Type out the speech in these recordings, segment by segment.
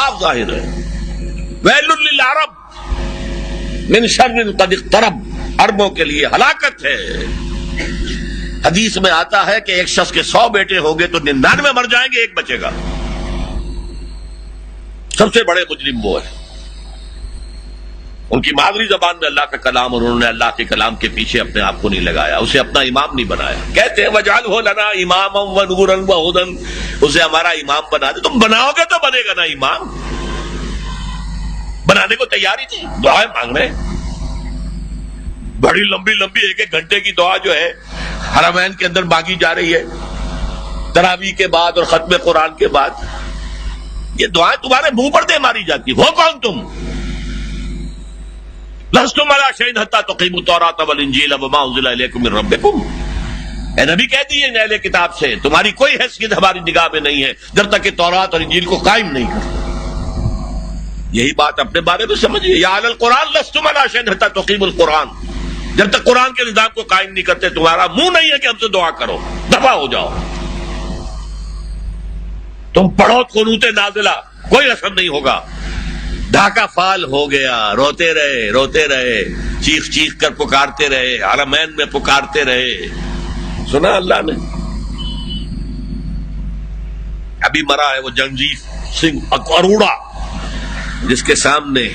صاف ظاہر ہے. ویل للعرب من شر قد اقترب، عربوں کے لیے ہلاکت ہے. حدیث میں آتا ہے کہ ایک شخص کے 100 بیٹے ہوں گے تو 99 مر جائیں گے، ایک بچے گا. سب سے بڑے مجرم وہ ہیں. ان کی مادری زبان میں اللہ کا کلام، اور انہوں نے اللہ کے کلام کے پیچھے اپنے آپ کو نہیں لگایا، اسے اپنا امام نہیں بنایا. کہتے ہیں وَاجْعَلْهُ لَنَا إِمَامًا وَنُورًا وَهُدًى، اسے ہمارا امام بنا دے. تم بناؤ گے تو بنے گا نا امام. بنانے کو تیاری تھی، دعائیں مانگ رہے ہیں بڑی لمبی لمبی، ایک ایک گھنٹے کی دعا جو ہے حرمین کے اندر مانگی جا رہی ہے تراویح کے بعد اور ختم قرآن کے بعد. یہ دعائیں تمہارے منہ پر دے ماری جاتی. ہو کون تم؟ لستم علی شیء حتی تقیموا التوراۃ والانجیل وما انزل الیکم من ربکم. اے نبی کہہ دیے اہل کتاب سے تمہاری کوئی حیثیت ہماری نگاہ میں نہیں ہے جب تک کہ تورات اور انجیل کو قائم نہیں کرتے. یہی بات اپنے بارے میں سمجھیے. یا اہل القرآن لستم علی شیء حتی تقیموا القرآن، جب تک قرآن کے نظام کو قائم نہیں کرتے تمہارا منہ نہیں ہے کہ ہم سے دعا کرو، دفع ہو جاؤ. تم پڑھو قنوت نازلہ، کوئی اثر نہیں ہوگا. ڈھاکہ فال ہو گیا، روتے رہے چیخ چیخ کر پکارتے رہے، حرمین میں پکارتے رہے. سنا اللہ نے. ابھی مرا ہے وہ جگجیت سنگھ اروڑا، جس کے سامنے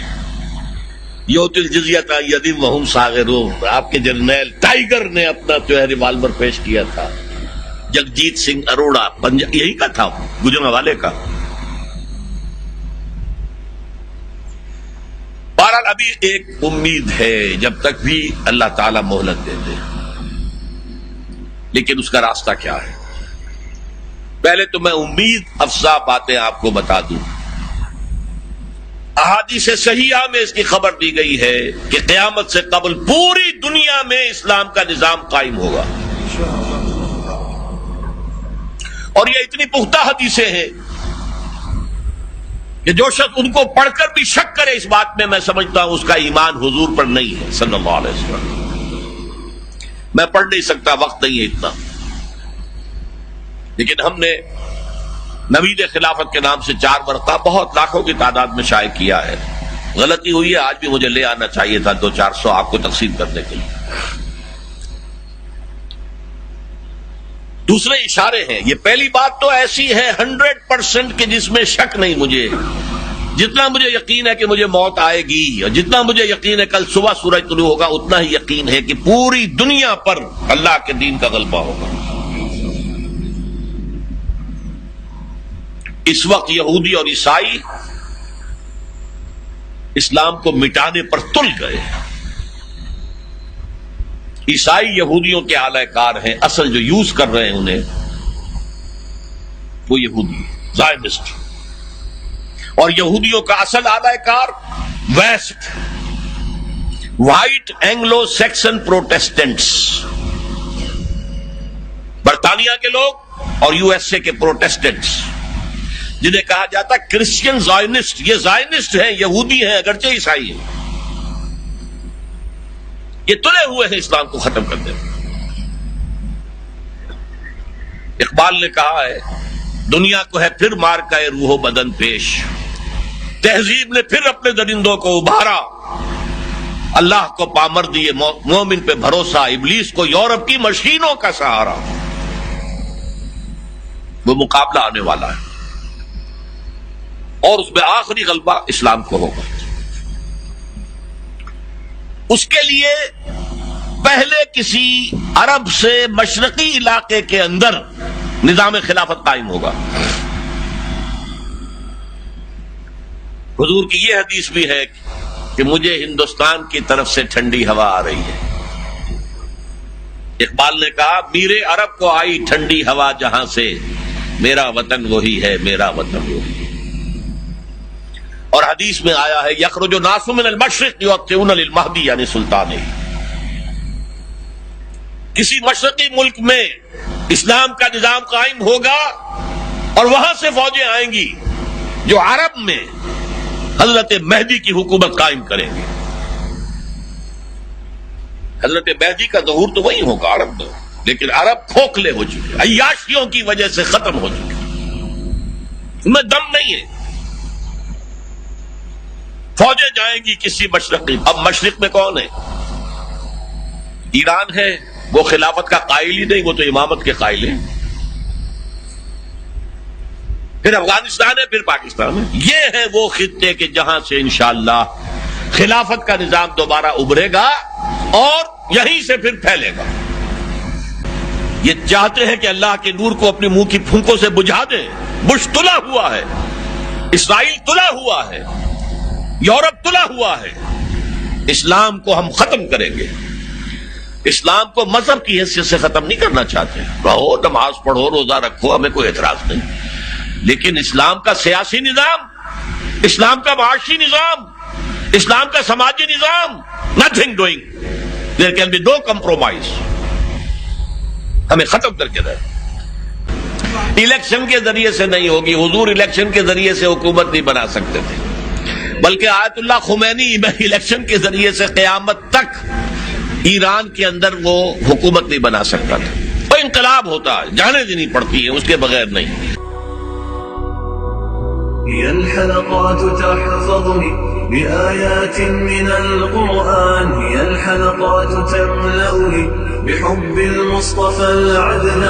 یوت الجزیۃ عن ید وہم صاغرون، آپ کے جرنیل ٹائیگر نے اپنا جو ہے ریوالور پیش کیا تھا. جگجیت سنگھ اروڑا یہی کا تھا، گجرانوالے کا. بہرحال ابھی ایک امید ہے جب تک بھی اللہ تعالی مہلت دے دے. لیکن اس کا راستہ کیا ہے؟ پہلے تو میں امید افزا باتیں آپ کو بتا دوں. احادیث صحیحہ میں اس کی خبر دی گئی ہے کہ قیامت سے قبل پوری دنیا میں اسلام کا نظام قائم ہوگا. اور یہ اتنی پختہ حدیثیں ہیں کہ جو شخص ان کو پڑھ کر بھی شک کرے اس بات میں سمجھتا ہوں اس کا ایمان حضور پر نہیں ہے صلی اللہ علیہ وسلم. میں پڑھ نہیں سکتا، وقت نہیں ہے اتنا. لیکن ہم نے نوید خلافت کے نام سے 4 ورقہ بہت لاکھوں کی تعداد میں شائع کیا ہے. غلطی ہوئی ہے، آج بھی مجھے لے آنا چاہیے تھا 200-400 آپ کو تقسیم کرنے کے لیے. دوسرے اشارے ہیں. یہ پہلی بات تو ایسی ہے 100% کہ جس میں شک نہیں. مجھے جتنا مجھے یقین ہے کہ مجھے موت آئے گی، اور جتنا مجھے یقین ہے کل صبح سورج طلوع ہوگا، اتنا ہی یقین ہے کہ پوری دنیا پر اللہ کے دین کا غلبہ ہوگا. اس وقت یہودی اور عیسائی اسلام کو مٹانے پر تل گئے. عیسائی یہودیوں کے اعلی کار ہیں، اصل جو یوز کر رہے ہیں انہیں وہ یہودی زائنسٹ. اور یہودیوں کا اصل اعلی کار ویسٹ، وائٹ اینگلو سیکسن پروٹیسٹنٹس، برطانیہ کے لوگ اور یو ایس اے کے پروٹیسٹنٹس، جنہیں کہا جاتا ہے کرسچین زائنسٹ. یہ زائنسٹ ہیں، یہودی ہیں اگرچہ عیسائی ہیں. یہ تلے ہوئے ہیں اسلام کو ختم کرنے میں. اقبال نے کہا ہے دنیا کو ہے پھر مار کا روح و بدن پیش، تہذیب نے پھر اپنے درندوں کو ابھارا، اللہ کو پامر دیے مومن پہ بھروسہ، ابلیس کو یورپ کی مشینوں کا سہارا. وہ مقابلہ آنے والا ہے اور اس میں آخری غلبہ اسلام کو ہوگا. اس کے لیے پہلے کسی عرب سے مشرقی علاقے کے اندر نظام خلافت قائم ہوگا. حضور کی یہ حدیث بھی ہے کہ مجھے ہندوستان کی طرف سے ٹھنڈی ہوا آ رہی ہے. اقبال نے کہا میرے عرب کو آئی ٹھنڈی ہوا جہاں سے، میرا وطن وہی ہے، میرا وطن وہی ہے. اور حدیث میں آیا ہے یخرج الناس من المشرق یؤطئون للمہدی یعنی سلطان. کسی مشرقی ملک میں اسلام کا نظام قائم ہوگا اور وہاں سے فوجیں آئیں گی جو عرب میں حضرت مہدی کی حکومت قائم کریں گے. حضرت مہدی کا ظہور تو وہی ہوگا عرب میں، لیکن عرب کھوکھلے ہو چکے، عیاشیوں کی وجہ سے ختم ہو چکے، ان میں دم نہیں ہے. فوجیں جائیں گی کسی مشرقی. اب مشرق میں کون ہے؟ ایران ہے. وہ خلافت کا قائل ہی نہیں, وہ تو امامت کے قائل ہیں. پھر افغانستان ہے, پھر پاکستان ہے. یہ ہے وہ خطے کہ جہاں سے انشاءاللہ خلافت کا نظام دوبارہ ابھرے گا اور یہیں سے پھر پھیلے گا. یہ چاہتے ہیں کہ اللہ کے نور کو اپنے منہ کی پھونکوں سے بجھا دیں. بش تلا ہوا ہے, اسرائیل تلا ہوا ہے, یورپ تلا ہوا ہے. اسلام کو ہم ختم کریں گے. اسلام کو مذہب کی حیثیت سے ختم نہیں کرنا چاہتے. رہو, نماز پڑھو, روزہ رکھو, ہمیں کوئی اعتراض نہیں. لیکن اسلام کا سیاسی نظام, اسلام کا معاشی نظام, اسلام کا سماجی نظام, nothing doing. There can be no compromise. ہمیں ختم کر کے رہے. الیکشن کے ذریعے سے نہیں ہوگی. حضور الیکشن کے ذریعے سے حکومت نہیں بنا سکتے تھے, بلکہ آیت اللہ خمینی الیکشن کے ذریعے سے قیامت تک ایران کے اندر وہ حکومت نہیں بنا سکتا تھا. وہ انقلاب ہوتا ہے, جانے دینی پڑتی ہے, اس کے بغیر نہیں. هي الحلقات تحفظني بآيات من القرآن, هي الحلقات تملأني بحب المصطفى العدنان.